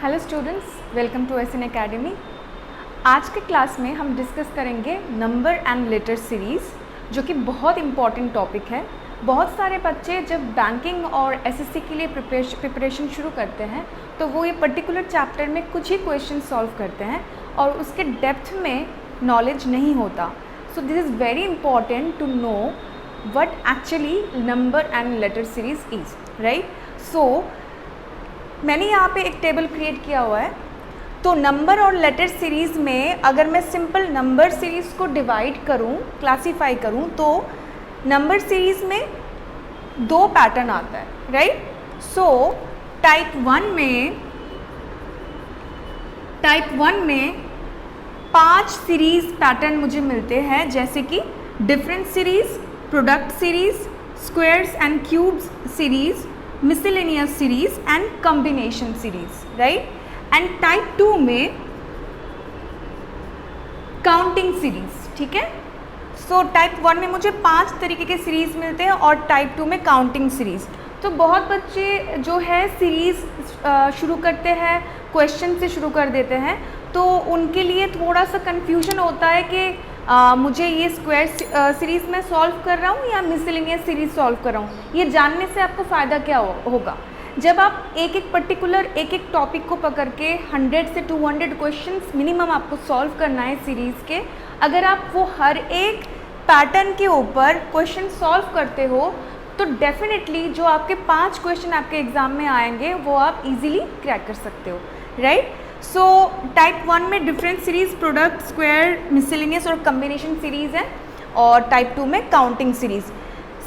Hello students, welcome to SN Academy. आज के class में हम डिस्कस करेंगे नंबर एंड लेटर सीरीज़, जो कि बहुत इम्पॉर्टेंट टॉपिक है। बहुत सारे बच्चे जब बैंकिंग और एसएससी के लिए प्रिपरेशन शुरू करते हैं तो वो ये पर्टिकुलर चैप्टर में कुछ ही क्वेश्चन सॉल्व करते हैं और उसके डेप्थ में नॉलेज नहीं होता। So this is very important to know what actually number and letter series is, right? So मैंने यहाँ पे एक टेबल क्रिएट किया हुआ है। तो नंबर और लेटर सीरीज़ में अगर मैं सिंपल नंबर सीरीज़ को डिवाइड करूँ, क्लासीफाई करूँ, तो नंबर सीरीज़ में दो पैटर्न आता है, राइट? सो टाइप वन में 5 सीरीज़ पैटर्न मुझे मिलते हैं, जैसे कि difference series, product series, squares and cubes series, miscellaneous series and combination series, right? And type 2 में काउंटिंग सीरीज़, ठीक है? सो टाइप 1 में मुझे 5 तरीके के सीरीज़ मिलते हैं और टाइप 2 में काउंटिंग सीरीज़। तो बहुत बच्चे जो है सीरीज़ शुरू करते हैं, क्वेश्चन से शुरू कर देते हैं, तो उनके लिए थोड़ा सा कन्फ्यूजन होता है कि मुझे ये स्क्वायर सीरीज़ में सॉल्व कर रहा हूँ या मिसलेनियस सीरीज़ सॉल्व कर रहा हूँ। ये जानने से आपको फ़ायदा क्या होगा? जब आप एक एक टॉपिक को पकड़ के 100 से 200 क्वेश्चंस मिनिमम आपको सॉल्व करना है सीरीज़ के, अगर आप वो हर एक पैटर्न के ऊपर क्वेश्चन सॉल्व करते हो तो डेफिनेटली जो आपके 5 क्वेश्चन आपके एग्ज़ाम में आएंगे वो आप इजीली क्रैक कर सकते हो, राइट? सो टाइप 1 में difference series, product, square, miscellaneous और कॉम्बिनेशन सीरीज़ है, और टाइप 2 में काउंटिंग सीरीज़।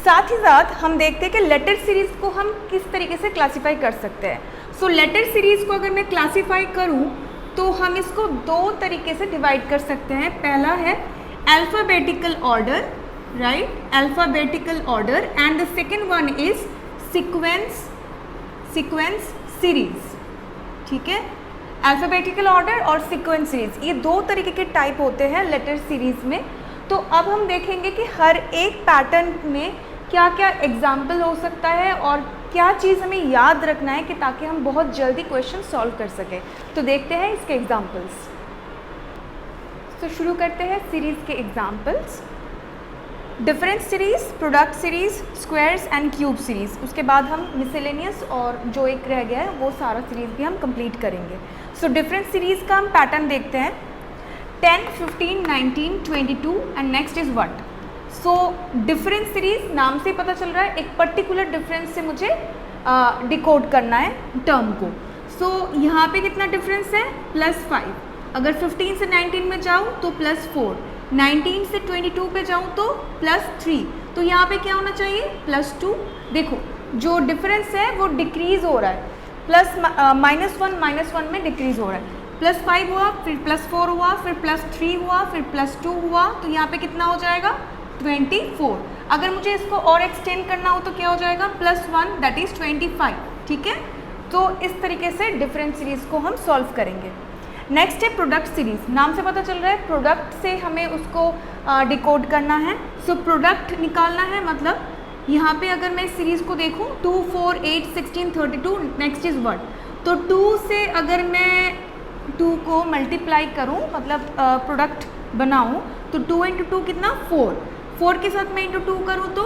साथ ही साथ हम देखते हैं कि लेटर सीरीज़ को हम किस तरीके से क्लासीफाई कर सकते हैं। सो लेटर सीरीज़ को अगर मैं क्लासीफाई करूं तो हम इसको 2 तरीके से डिवाइड कर सकते हैं। पहला है alphabetical order, right? Alphabetical order, and the second one is sequence series, ठीक है? अल्फ़ाबेटिकल ऑर्डर और सीक्वेंस सीरीज़, ये 2 तरीके के टाइप होते हैं लेटर सीरीज़ में। तो अब हम देखेंगे कि हर एक पैटर्न में क्या क्या एग्जाम्पल हो सकता है और क्या चीज़ हमें याद रखना है कि ताकि हम बहुत जल्दी क्वेश्चन सॉल्व कर सकें। तो देखते हैं इसके एग्जाम्पल्स। तो शुरू करते हैं सीरीज़ के examples. Difference series, product series, squares and cube series, उसके बाद हम मिसलेनियस और जो एक रह गया है वो सारा सीरीज़ भी हम कंप्लीट करेंगे। सो डिफरेंस सीरीज़ का हम पैटर्न देखते हैं। 10, 15, 19, 22 and next is what. So difference series नाम से पता चल रहा है एक पर्टिकुलर डिफरेंस से मुझे डिकोड करना है टर्म को। सो यहाँ पे कितना डिफरेंस है? +5। अगर 15 से 19 में जाऊँ तो +4, 19 से 22 पे जाऊँ तो +3। तो यहाँ पे क्या होना चाहिए? +2। देखो जो डिफरेंस है वो डिक्रीज़ हो रहा है, -1 में डिक्रीज़ हो रहा है। +5 हुआ, फिर +4 हुआ, फिर +3 हुआ, फिर +2 हुआ, तो यहाँ पे कितना हो जाएगा? 24। अगर मुझे इसको और एक्सटेंड करना हो तो क्या हो जाएगा? +1 दैट इज़ 25, ठीक है? तो इस तरीके से डिफरेंस सीरीज़ को हम सॉल्व करेंगे। नेक्स्ट है प्रोडक्ट सीरीज़। नाम से पता चल रहा है प्रोडक्ट से हमें उसको डिकोड करना है। सो प्रोडक्ट निकालना है, मतलब यहाँ पे अगर मैं सीरीज़ को देखूँ 2, 4, 8, 16, 32, नेक्स्ट इज़ व्हाट। तो 2 से अगर मैं 2 को मल्टीप्लाई करूँ, मतलब प्रोडक्ट बनाऊँ, तो 2 × 2 कितना? 4 के साथ मैं × 2 करूँ तो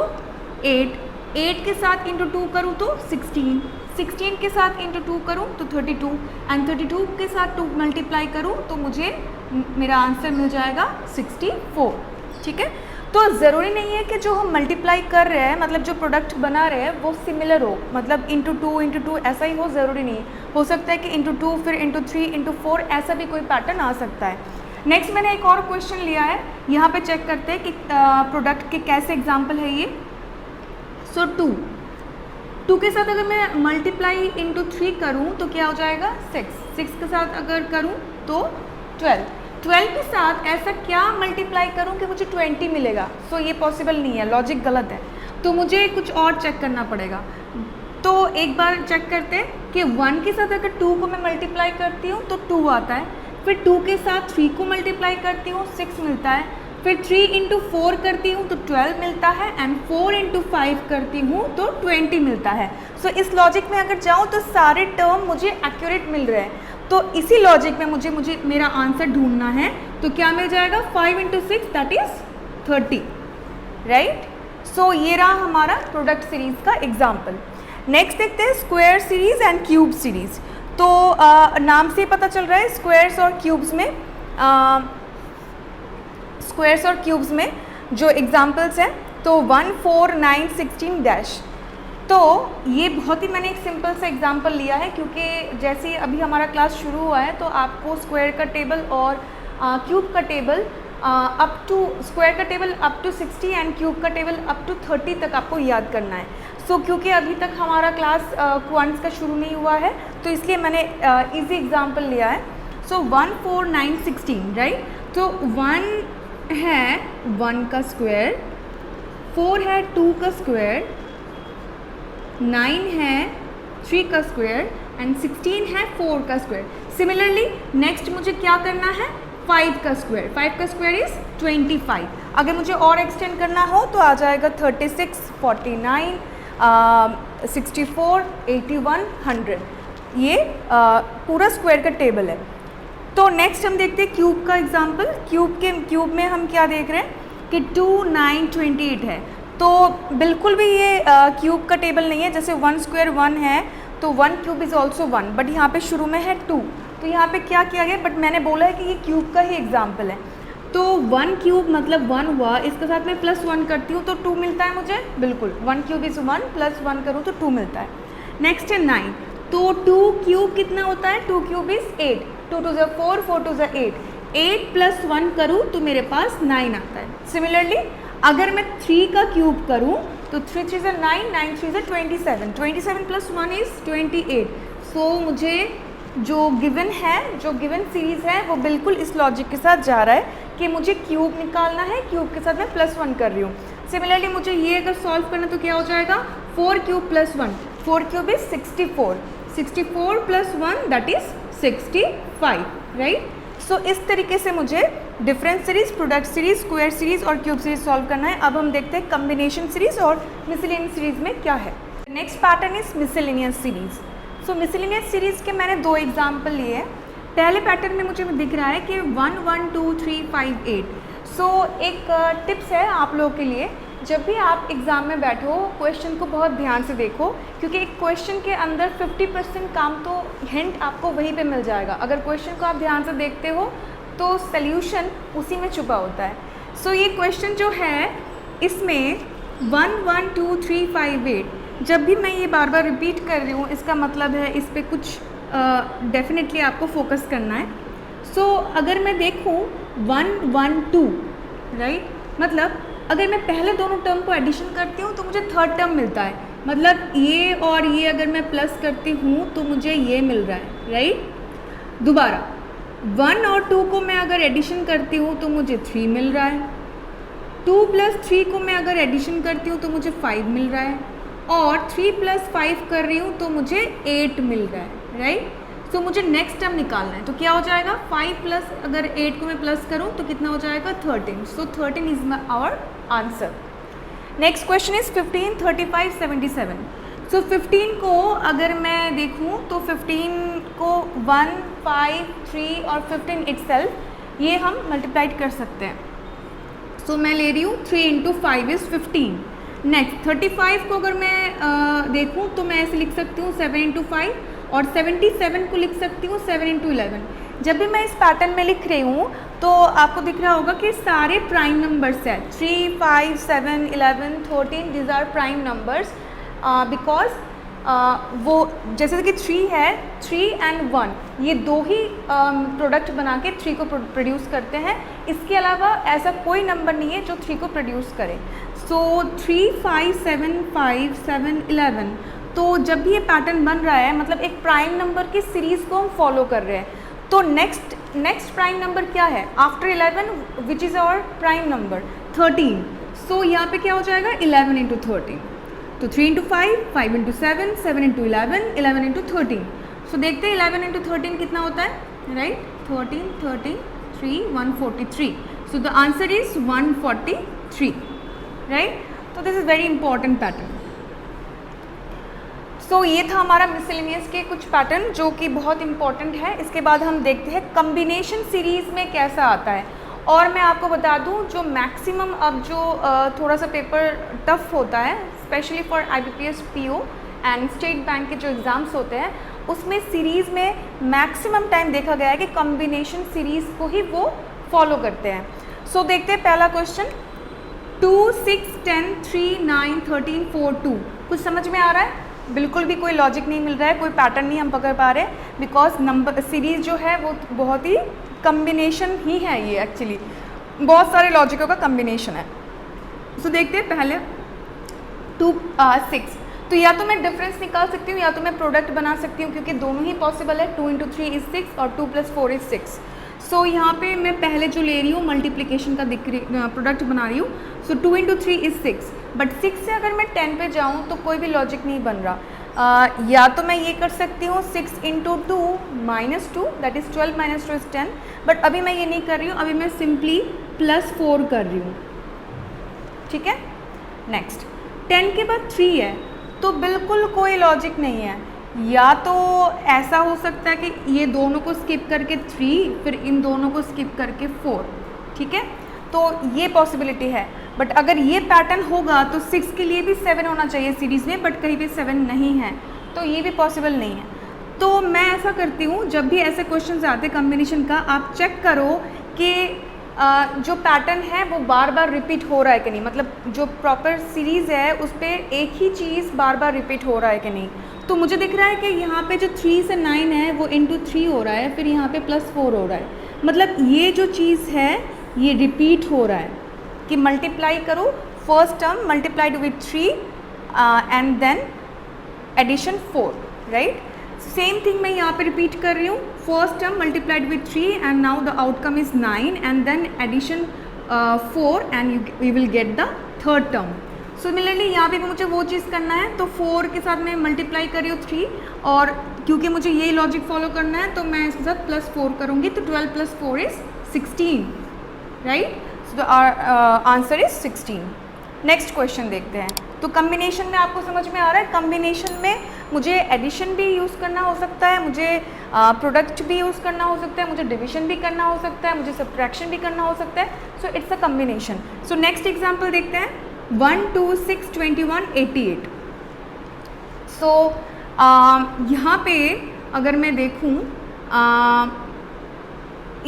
8 के साथ × 2 करूँ तो 16 के साथ × 2 करूँ तो 32, एंड 32 के साथ 2 मल्टीप्लाई करूँ तो मुझे मेरा आंसर मिल जाएगा 64, ठीक है? तो ज़रूरी नहीं है कि जो हम मल्टीप्लाई कर रहे हैं, मतलब जो प्रोडक्ट बना रहे हैं वो सिमिलर हो, मतलब × 2 ऐसा ही हो, ज़रूरी नहीं है। हो सकता है कि × 2 फिर × 3 × 4 ऐसा भी कोई पैटर्न आ सकता है। नेक्स्ट मैंने एक और क्वेश्चन लिया है, यहाँ पे चेक करते हैं कि प्रोडक्ट के कैसे एग्जाम्पल है ये। सो 2 के साथ अगर मैं मल्टीप्लाई × 3 करूँ तो क्या हो जाएगा? 6 के साथ अगर करूँ तो 12 के साथ ऐसा क्या मल्टीप्लाई करूँ कि मुझे 20 मिलेगा? सो ये पॉसिबल नहीं है, लॉजिक गलत है, तो मुझे कुछ और चेक करना पड़ेगा। तो एक बार चेक करते हैं कि 1 के साथ अगर 2 को मैं मल्टीप्लाई करती हूँ तो 2 आता है, फिर 2 के साथ 3 को मल्टीप्लाई करती हूँ 6 मिलता है, फिर 3 × 4 करती हूँ तो 12 मिलता है, एंड 4 × 5 करती हूँ तो 20 मिलता है। सो इस लॉजिक में अगर जाऊँ तो सारे टर्म मुझे एक्यूरेट मिल रहे हैं, तो इसी लॉजिक में मुझे मेरा आंसर ढूंढना है, तो क्या मिल जाएगा 5 × 6 दैट इज 30, राइट। सो ये रहा हमारा प्रोडक्ट सीरीज का एग्जाम्पल। नेक्स्ट देखते हैं square series and cube series. तो नाम से पता चल रहा है स्क्वायर्स और क्यूब्स में जो एग्जाम्पल्स हैं, तो 1, 4, 9, 16 डैश। तो ये बहुत ही मैंने एक सिंपल सा एग्जांपल लिया है, क्योंकि जैसे अभी हमारा क्लास शुरू हुआ है तो आपको स्क्वायर का टेबल और क्यूब का टेबल स्क्वायर का table up to 60 and cube का टेबल अप टू 30 तक आपको याद करना है। सो क्योंकि अभी तक हमारा क्लास क्वांट्स का शुरू नहीं हुआ है, तो इसलिए मैंने इजी एग्जांपल लिया है। सो 1, 4, 9, 16, राइट। तो 1 है 1 का स्क्वायर, 4 है 2 का स्क्वायर, 9 है 3 का स्क्वायर एंड 16 है 4 का स्क्वायर। सिमिलरली नेक्स्ट मुझे क्या करना है 5 का स्क्वायर। 5 का स्क्वायर इज़ 25। अगर मुझे और एक्सटेंड करना हो तो आ जाएगा 36, 49, 64, 81, 100। ये पूरा स्क्वायर का टेबल है। तो नेक्स्ट हम देखते हैं क्यूब का एग्जांपल। क्यूब में हम क्या देख रहे हैं कि 2, 9, 28 है। तो बिल्कुल भी ये क्यूब का टेबल नहीं है। जैसे 1 स्क्वायर 1 है तो 1 क्यूब इज़ ऑल्सो 1, बट यहाँ पे शुरू में है 2। तो यहाँ पे क्या किया गया, बट मैंने बोला है कि ये क्यूब का ही एग्जाम्पल है। तो 1 क्यूब मतलब 1 हुआ, इसके साथ में +1 करती हूँ तो 2 मिलता है मुझे। बिल्कुल 1 क्यूब इज़ 1 +1 करूँ तो 2 मिलता है। नेक्स्ट है 9। तो 2 क्यूब कितना होता है, 2 क्यूब इज़ 8, 2 2 ज़ा 4, 4 2 ज़ा 8, 8 + 1 करूँ तो मेरे पास 9 आता है। सिमिलरली अगर मैं 3 का क्यूब करूँ तो 3 3 ज़ा 9, 9 3 ज़ा 27, 27 + 1 इज़ 28। सो मुझे जो गिवन सीरीज़ है वो बिल्कुल इस लॉजिक के साथ जा रहा है कि मुझे क्यूब निकालना है, क्यूब के साथ मैं +1 कर रही हूँ। सिमिलरली मुझे ये अगर सॉल्व करना तो क्या हो जाएगा 4 cube + 1, 4 cube is 64, 64 + 1 that is 65, right. So इस तरीके से मुझे difference series, product series, square series और क्यूब सीरीज सॉल्व करना है। अब हम देखते हैं कम्बिनेशन सीरीज और मिसलेनियस सीरीज में क्या है। Next pattern is miscellaneous series. So miscellaneous series के मैंने 2 एग्जाम्पल लिए हैं। पहले पैटर्न में मुझे दिख रहा है कि 1 1 2 3 5 8। सो एक टिप्स है आप लोगों के लिए, जब भी आप एग्ज़ाम में बैठो क्वेश्चन को बहुत ध्यान से देखो, क्योंकि एक क्वेश्चन के अंदर 50% काम तो हिंट आपको वहीं पे मिल जाएगा। अगर क्वेश्चन को आप ध्यान से देखते हो तो सल्यूशन उसी में छुपा होता है। सो ये क्वेश्चन जो है इसमें 1 1 2 3 5 8, जब भी मैं ये बार बार रिपीट कर रही हूँ इसका मतलब है इस पर कुछ डेफिनेटली आपको फोकस करना है। सो अगर मैं देखूँ 1 1 2, राइट, मतलब अगर मैं पहले दोनों टर्म को एडिशन करती हूँ तो मुझे थर्ड टर्म मिलता है। मतलब ये और ये अगर मैं प्लस करती हूँ तो मुझे ये मिल रहा है, राइट। दोबारा 1 और 2 को मैं अगर एडिशन करती हूँ तो मुझे 3 मिल रहा है। 2 + 3 को मैं अगर एडिशन करती हूँ तो मुझे 5 मिल रहा है, और 3 + 5 कर रही हूँ तो मुझे 8 मिल रहा है, राइट। तो मुझे नेक्स्ट टर्म निकालना है, तो क्या हो जाएगा 5 प्लस अगर 8 को मैं प्लस करूँ तो कितना हो जाएगा 13। So 13 is our answer. Next question is 15 35 77। So 15 को अगर मैं देखूँ तो 15 को 1 5 3 और 15 इटसेल्फ ये हम मल्टीप्लाइड कर सकते हैं। सो मैं ले रही हूँ 3 × 5 इज़ 15। नेक्स्ट 35 को अगर मैं देखूँ तो मैं ऐसे लिख सकती हूँ 7 × 5, और 77 को लिख सकती हूँ 7 × 11। जब भी मैं इस पैटर्न में लिख रही हूँ तो आपको दिख रहा होगा कि सारे प्राइम नंबर्स हैं। 3 5 7 11 13 these are prime numbers, because वो जैसे कि 3 है, 3 and 1 ये 2 ही प्रोडक्ट बना के 3 को प्रोड्यूस करते हैं। इसके अलावा ऐसा कोई नंबर नहीं है जो 3 को प्रोड्यूस करे। सो 3 5 7 5 7 11, तो जब भी ये पैटर्न बन रहा है मतलब एक प्राइम नंबर की सीरीज़ को हम फॉलो कर रहे हैं। तो नेक्स्ट प्राइम नंबर क्या है after 11, which is our prime number 13। So यहाँ पे क्या हो जाएगा 11 × 13। तो 3 × 5 5 × 7 7 × 11 11 × 13। सो देखते हैं 11 × 13 कितना होता है, right. 13 13 3 143। So the answer is 143, right. तो this is very important pattern. So ये था हमारा मिसलेनियस के कुछ पैटर्न जो कि बहुत इंपॉर्टेंट है। इसके बाद हम देखते हैं कम्बिनेशन सीरीज़ में कैसा आता है। और मैं आपको बता दूं जो मैक्सिमम अब जो थोड़ा सा पेपर टफ होता है specially for IBPS PO and state bank के जो एग्ज़ाम्स होते हैं उसमें सीरीज़ में मैक्सिमम टाइम देखा गया है कि कम्बिनेशन सीरीज़ को ही वो फॉलो करते हैं। सो देखते हैं पहला क्वेश्चन 2, 6, 10, 3, 9, 13, 4, 2। कुछ समझ में आ रहा है? बिल्कुल भी कोई लॉजिक नहीं मिल रहा है, कोई पैटर्न नहीं हम पकड़ पा रहे, बिकॉज नंबर सीरीज़ जो है वो बहुत ही कम्बिनेशन ही है। ये एक्चुअली बहुत सारे लॉजिकों का कम्बिनेशन है। सो देखते हैं पहले 2, 6। तो या तो मैं डिफरेंस निकाल सकती हूँ या तो मैं प्रोडक्ट बना सकती हूँ, क्योंकि दोनों ही पॉसिबल है। 2 × 3 = 6 और 2 + 4 = 6। सो यहाँ पे मैं पहले जो ले रही हूँ मल्टीप्लिकेशन का प्रोडक्ट बना रही हूँ। सो 2 × 3 = 6, बट 6 से अगर मैं 10 पे जाऊँ तो कोई भी लॉजिक नहीं बन रहा। या तो मैं ये कर सकती हूँ 6 × 2 -2 दैट इज़ 12 - 2 = 10, बट अभी मैं ये नहीं कर रही हूँ, अभी मैं सिंपली +4 कर रही हूँ। ठीक है, नेक्स्ट 10 के बाद 3 है तो बिल्कुल कोई लॉजिक नहीं है। या तो ऐसा हो सकता है कि ये दोनों को स्किप करके 3, फिर इन दोनों को स्किप करके 4। ठीक है, तो ये पॉसिबिलिटी है। बट अगर ये पैटर्न होगा तो 6 के लिए भी 7 होना चाहिए सीरीज़ में, बट कहीं भी 7 नहीं है, तो ये भी पॉसिबल नहीं है। तो मैं ऐसा करती हूँ, जब भी ऐसे क्वेश्चन आते हैं कम्बिनेशन का, आप चेक करो कि जो पैटर्न है वो बार बार रिपीट हो रहा है कि नहीं, मतलब जो प्रॉपर सीरीज़ है उस पर एक ही चीज़ बार बार रिपीट हो रहा है कि नहीं। तो मुझे दिख रहा है कि यहाँ पे जो 3 से 9 है वो × 3 हो रहा है, फिर यहाँ पे +4 हो रहा है, मतलब ये जो चीज़ है ये रिपीट हो रहा है कि मल्टीप्लाई करो first term multiplied with 3 and then addition 4, right. Same thing मैं यहाँ पे रिपीट कर रही हूँ, first term multiplied with 3 and now the outcome is 9 and then addition 4 and you will get the third term. Similarly यहाँ पे भी मुझे वो चीज़ करना है, तो 4 के साथ मैं मल्टीप्लाई कर रही हूँ 3, और क्योंकि मुझे यही लॉजिक फॉलो करना है तो मैं इसके साथ +4 करूँगी, तो 12 + 4 = 16, right. So the answer is 16। Next question देखते हैं। तो कम्बिनेशन में आपको समझ में आ रहा है, कम्बिनेशन में मुझे एडिशन भी यूज़ करना हो सकता है, मुझे प्रोडक्ट भी यूज़ करना हो सकता है, मुझे डिविजन भी करना हो सकता है, मुझे सब्ट्रैक्शन भी करना हो सकता है। So it's a combination. So next example देखते हैं 1, 2, 6, 21, 88। सो यहाँ पे अगर मैं देखूँ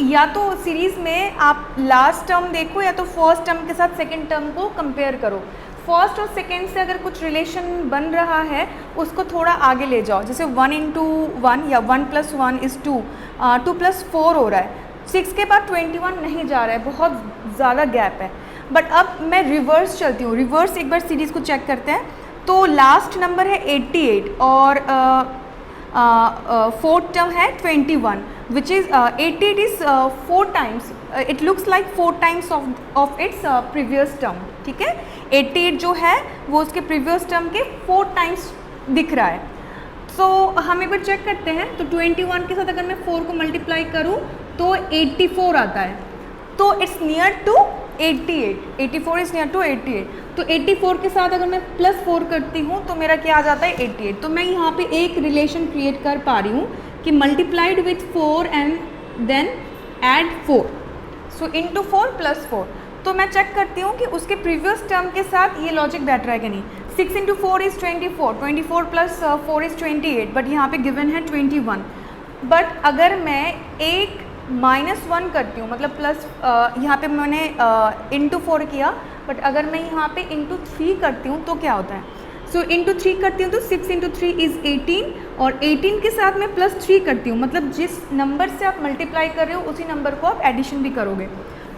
या तो सीरीज़ में आप लास्ट टर्म देखो या तो फर्स्ट टर्म के साथ सेकंड टर्म को कंपेयर करो। फर्स्ट और सेकंड से अगर कुछ रिलेशन बन रहा है उसको थोड़ा आगे ले जाओ, जैसे 1 × 1 या 1 + 1 = 2, 2 + 4 हो रहा है, 6 के बाद 21 नहीं जा रहा है, बहुत ज़्यादा गैप है। बट अब मैं रिवर्स चलती हूँ, रिवर्स एक बार सीरीज़ को चेक करते हैं। तो लास्ट नंबर है 88 और फोर्थ टर्म है 21, which is 88 is 4 times, it looks like 4 times of its previous term। ठीक है, 88 जो है वो उसके प्रीवियस टर्म के 4 टाइम्स दिख रहा है। सो हम एक बार चेक करते हैं। तो 21 के साथ अगर मैं 4 को मल्टीप्लाई करूँ तो 84 आता है, तो it's near to 88, 84 is near to 88। तो 84 के साथ अगर मैं +4 करती हूँ तो मेरा क्या आ जाता है 88। तो मैं यहाँ पे एक रिलेशन क्रिएट कर पा रही हूँ कि multiplied with 4 and then add 4, so × 4 + 4। तो मैं चेक करती हूँ कि उसके प्रीवियस टर्म के साथ ये लॉजिक बैठ रहा है कि नहीं। 6 × 4 = 24, 24 + 4 = 28, बट यहाँ पे गिवन है 21। बट अगर मैं एक -1 करती हूँ, मतलब प्लस यहाँ पे मैंने × 4 किया, बट अगर मैं यहाँ पे × 3 करती हूँ तो क्या होता है। सो × 3 करती हूँ तो 6 × 3 = 18, और 18 के साथ मैं +3 करती हूँ, मतलब जिस नंबर से आप मल्टीप्लाई कर रहे हो उसी नंबर को आप एडिशन भी करोगे।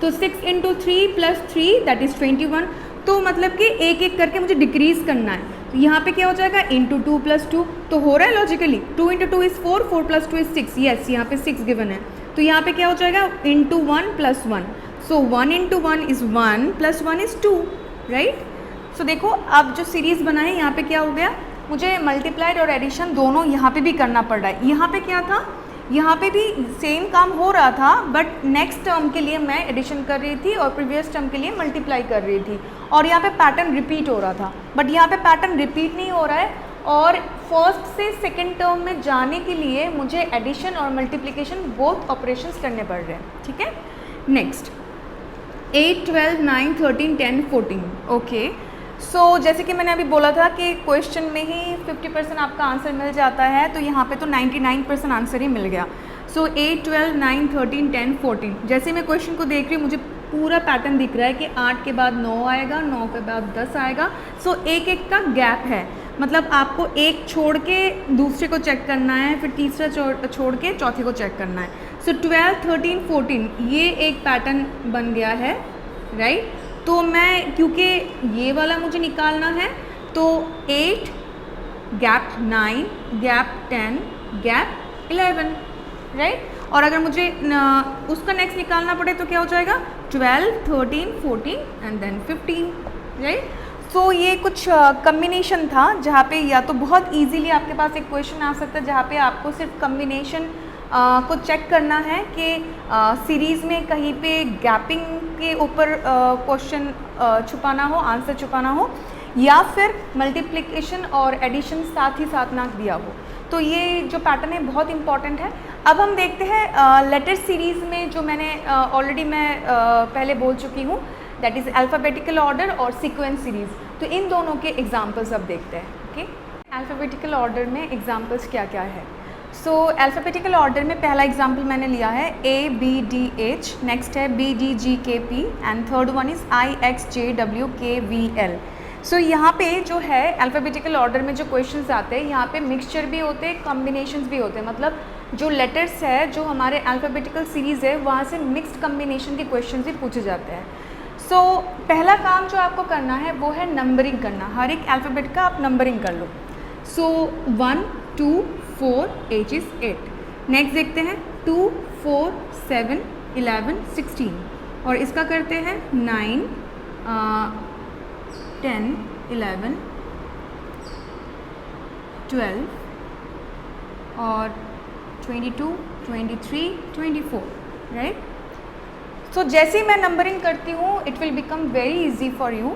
तो 6 × 3 + 3 दैट इज़ 21। तो मतलब कि एक एक करके मुझे डिक्रीज़ करना है। तो यहाँ पे क्या हो जाएगा × 2 + 2, तो हो रहा है लॉजिकली 2 × 2 = 4, 4 + 2 = 6, यस यहाँ पे 6 गिवन है। तो यहाँ पे क्या हो जाएगा × 1 + 1, सो 1 × 1 = 1 + 1 = 2, राइट। सो देखो अब जो सीरीज़ बना है यहाँ पे क्या हो गया, मुझे मल्टीप्लाइड और एडिशन दोनों यहाँ पे भी करना पड़ रहा है। यहाँ पे क्या था, यहाँ पे भी सेम काम हो रहा था, बट नेक्स्ट टर्म के लिए मैं एडिशन कर रही थी और प्रीवियस टर्म के लिए मल्टीप्लाई कर रही थी, और यहाँ पे पैटर्न रिपीट हो रहा था। बट यहाँ पे पैटर्न रिपीट नहीं हो रहा है और फर्स्ट से सेकेंड टर्म में जाने के लिए मुझे एडिशन और मल्टीप्लिकेशन बोथ ऑपरेशंस करने पड़ रहे हैं, ठीक है। Next 8, 12, 9, 13, 10, 14, okay. सो जैसे कि मैंने अभी बोला था कि क्वेश्चन में ही 50% आपका आंसर मिल जाता है, तो यहाँ पे तो 99% आंसर ही मिल गया। सो 8, 12, 9, 13, 10, 14, जैसे मैं क्वेश्चन को देख रही हूँ मुझे पूरा पैटर्न दिख रहा है कि 8 के बाद 9 आएगा, 9 के बाद 10 आएगा। सो एक एक का गैप है, मतलब आपको एक छोड़ के दूसरे को चेक करना है, फिर तीसरा छोड़ के चौथे को चेक करना है। सो 12, 13, 14 ये एक पैटर्न बन गया है, राइट। तो मैं क्योंकि ये वाला मुझे निकालना है तो 8 गैप 9 गैप 10 गैप 11, राइट। और अगर मुझे उसका नेक्स्ट निकालना पड़े तो क्या हो जाएगा 12, 13, 14 एंड देन 15, राइट। सो ये कुछ कम्बिनेशन था जहाँ पे या तो बहुत इजीली आपके पास एक क्वेश्चन आ सकता है जहाँ पे आपको सिर्फ कम्बिनेशन को चेक करना है कि सीरीज़ में कहीं पे गैपिंग के ऊपर क्वेश्चन छुपाना हो, आंसर छुपाना हो, या फिर मल्टीप्लिकेशन और एडिशन साथ ही साथ ना दिया हो। तो ये जो पैटर्न है बहुत इंपॉर्टेंट है। अब हम देखते हैं लेटर सीरीज़ में जो मैंने ऑलरेडी मैं पहले बोल चुकी हूँ, दैट इज़ अल्फ़ाबेटिकल ऑर्डर और सीक्वेंस सीरीज़। तो इन दोनों के एग्जाम्पल्स अब देखते हैं, ओके। अल्फ़ाबेटिकल ऑर्डर में एग्जाम्पल्स क्या क्या है। सो अल्फ़ाबेटिकल ऑर्डर में पहला एग्जाम्पल मैंने लिया है ABDH, नेक्स्ट है BDGKP and third one is IXJWKVL। सो यहाँ पे जो है अल्फ़ाबेटिकल ऑर्डर में जो क्वेश्चंस आते हैं यहाँ पे मिक्सचर भी होते हैं, कॉम्बिनेशंस भी होते हैं, मतलब जो लेटर्स है जो हमारे अल्फ़ाबेटिकल सीरीज़ है वहाँ से मिक्स्ड कॉम्बिनेशन के क्वेश्चन भी पूछे जाते हैं। सो पहला काम जो आपको करना है वो है नंबरिंग करना, हर एक अल्फ़ाबेट का आप नंबरिंग कर लो। सो 1, 2, 4, H is 8। नेक्स्ट देखते हैं 2, 4, 7, 11, 16 और इसका करते हैं 9, 10, 11, 12 और 22, 23, 24, राइट। सो जैसे ही मैं नंबरिंग करती हूँ it will become very easy for you.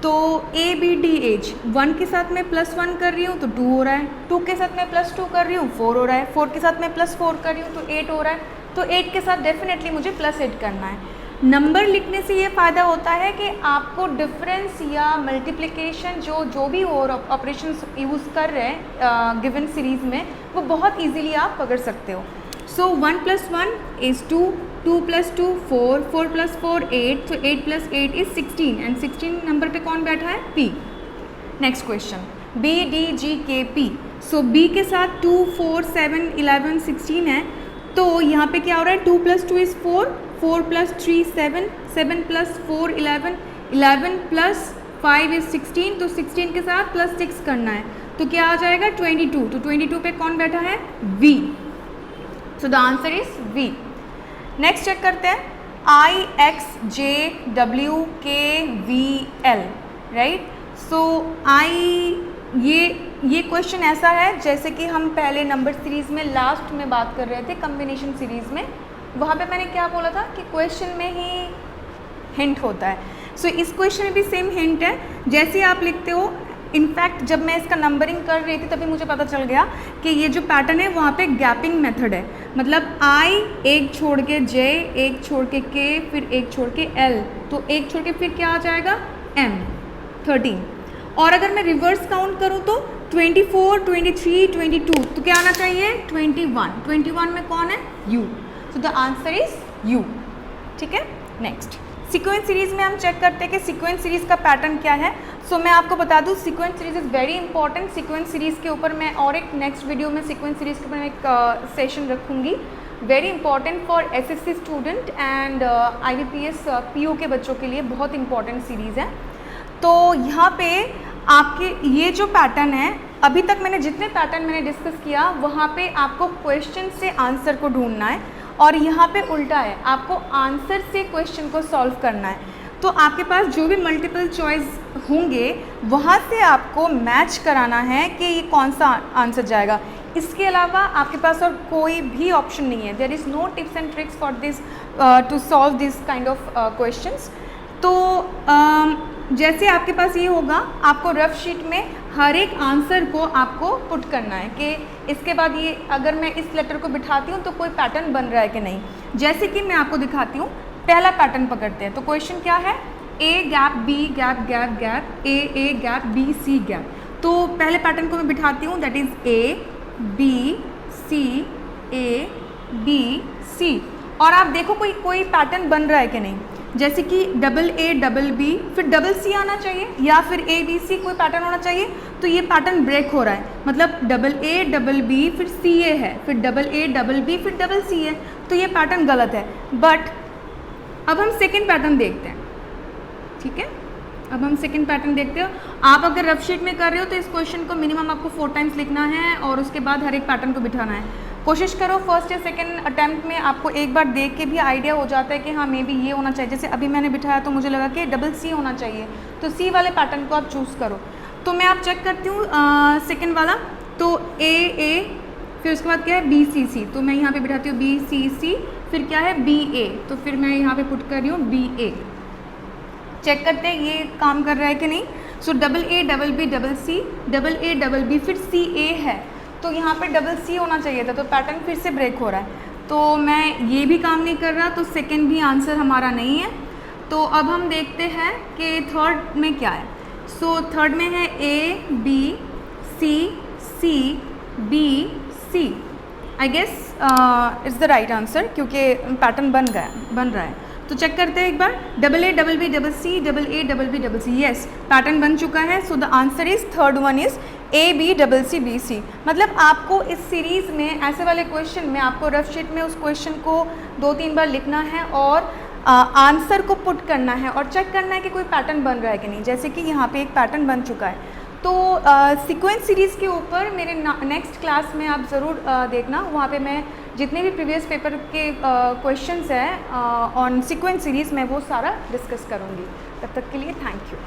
तो ABDH 1 के साथ मैं +1 कर रही हूँ तो 2 हो रहा है, 2 के साथ मैं +2 कर रही हूँ 4 हो रहा है, 4 के साथ मैं +4 कर रही हूँ तो 8 हो रहा है, तो 8 के साथ डेफिनेटली मुझे +8 करना है। नंबर लिखने से ये फ़ायदा होता है कि आपको डिफरेंस या मल्टीप्लिकेशन जो भी और ऑपरेशंस यूज़ कर रहे हैं गिवन सीरीज़ में वो बहुत ईजीली आप पकड़ सकते हो। सो 1 + 1 is 2, 2 + 2 4, 4 + 4 8, so 8 + 8 is 16 and 16 number पे कौन बैठा है P। Next question BDGKP। सो B के साथ 2, 4, 7, 11, 16 है, तो यहाँ पे क्या हो रहा है 2 + 2 is 4, 4 + 3 7, 7 + 4 11, 11 + 5 is 16, तो 16 के साथ +6 करना है तो क्या आ जाएगा 22, तो 22 पे कौन बैठा है V। So the answer is V। Next check करते हैं IXJWKVL, राइट। सो ये क्वेश्चन ऐसा है जैसे कि हम पहले नंबर सीरीज़ में लास्ट में बात कर रहे थे कम्बिनेशन सीरीज़ में, वहाँ पे मैंने क्या बोला था कि क्वेश्चन में ही हिंट होता है। सो इस क्वेश्चन में भी सेम हिंट है, जैसे आप लिखते हो। इनफैक्ट जब मैं इसका नंबरिंग कर रही थी तभी मुझे पता चल गया कि ये जो पैटर्न है वहाँ पे गैपिंग मेथड है, मतलब I एक छोड़ के J, एक छोड़ के K, फिर एक छोड़ के L, तो एक छोड़ के फिर क्या आ जाएगा M 13। और अगर मैं रिवर्स काउंट करूँ तो 24, 23, 22, तो क्या आना चाहिए 21, 21 में कौन है U। So the answer is U, ठीक है। नेक्स्ट सीक्वेंस सीरीज़ में हम चेक करते हैं कि सीक्वेंस सीरीज़ का पैटर्न क्या है। सो मैं आपको बता दूं sequence series is very important. Sequence series के ऊपर मैं और एक नेक्स्ट वीडियो में सीक्वेंस सीरीज़ के ऊपर मैं एक सेशन रखूँगी, very important for SSC student and IBPS PO के बच्चों के लिए बहुत इंपॉर्टेंट सीरीज़ है। तो यहाँ पे आपके ये जो पैटर्न है, अभी तक मैंने जितने पैटर्न मैंने डिस्कस किया वहाँ पे आपको क्वेश्चन से आंसर को ढूंढना है, और यहाँ पे उल्टा है, आपको आंसर से क्वेश्चन को सॉल्व करना है। तो आपके पास जो भी मल्टीपल चॉइस होंगे वहाँ से आपको मैच कराना है कि ये कौन सा आंसर जाएगा। इसके अलावा आपके पास और कोई भी ऑप्शन नहीं है। There is no tips and tricks for this to solve this kind of questions. तो जैसे आपके पास ये होगा, आपको रफ शीट में हर एक आंसर को आपको पुट करना है कि इसके बाद ये अगर मैं इस लेटर को बिठाती हूँ तो कोई पैटर्न बन रहा है कि नहीं। जैसे कि मैं आपको दिखाती हूँ, पहला पैटर्न पकड़ते हैं। तो क्वेश्चन क्या है, A gap B gap gap gap A gap B C gap. तो पहले पैटर्न को मैं बिठाती हूँ, that is A B C. और आप देखो कोई पैटर्न बन रहा है कि नहीं। जैसे कि डबल ए डबल बी फिर डबल सी आना चाहिए, या फिर ए बी सी कोई पैटर्न होना चाहिए। तो ये पैटर्न ब्रेक हो रहा है, मतलब डबल ए डबल बी फिर सी ए है, फिर डबल ए डबल बी फिर डबल सी है, तो ये पैटर्न गलत है। बट अब हम सेकेंड पैटर्न देखते हैं, ठीक है। अब हम सेकेंड पैटर्न देखते हो। आप अगर रफ शीट में कर रहे हो तो इस क्वेश्चन को मिनिमम आपको 4 टाइम्स लिखना है और उसके बाद हर एक पैटर्न को बिठाना है। कोशिश करो फर्स्ट या सेकंड अटैम्प्ट में आपको एक बार देख के भी आइडिया हो जाता है कि हाँ मे बी ये होना चाहिए। जैसे अभी मैंने बिठाया तो मुझे लगा कि डबल सी होना चाहिए, तो सी वाले पैटर्न को आप चूज़ करो। तो मैं आप चेक करती हूँ सेकेंड वाला, तो ए फिर उसके बाद क्या है बी सी सी, तो मैं यहाँ पे बिठाती हूँ बी सी सी, फिर क्या है बी ए, तो फिर मैं यहाँ पे पुट कर रही हूँ बी ए। चेक करते हैं ये काम कर रहा है कि नहीं। So double A double B double C, double A double B फिर सी ए है, तो यहाँ पे डबल सी होना चाहिए था, तो पैटर्न फिर से ब्रेक हो रहा है। तो मैं ये भी काम नहीं कर रहा, तो सेकंड भी आंसर हमारा नहीं है। तो अब हम देखते हैं कि थर्ड में क्या है। सो थर्ड में है A B C B C. I guess is the right answer, क्योंकि पैटर्न बन रहा है। तो चेक करते हैं एक बार, double A double B double C double A double B double C, yes pattern बन चुका है। So the answer is third one is A B double C B C. मतलब आपको इस सीरीज़ में ऐसे वाले क्वेश्चन में आपको रफ शीट में उस क्वेश्चन को 2-3 बार लिखना है और आंसर को पुट करना है और चेक करना है कि कोई पैटर्न बन रहा है कि नहीं। जैसे कि यहाँ पे एक पैटर्न बन चुका है। तो सीक्वेंस सीरीज़ के ऊपर मेरे नेक्स्ट क्लास में आप ज़रूर देखना, वहाँ पे मैं जितने भी प्रीवियस पेपर के क्वेश्चंस हैं ऑन सीक्वेंस सीरीज़ में वो सारा डिस्कस करूँगी। तब तक के लिए थैंक यू।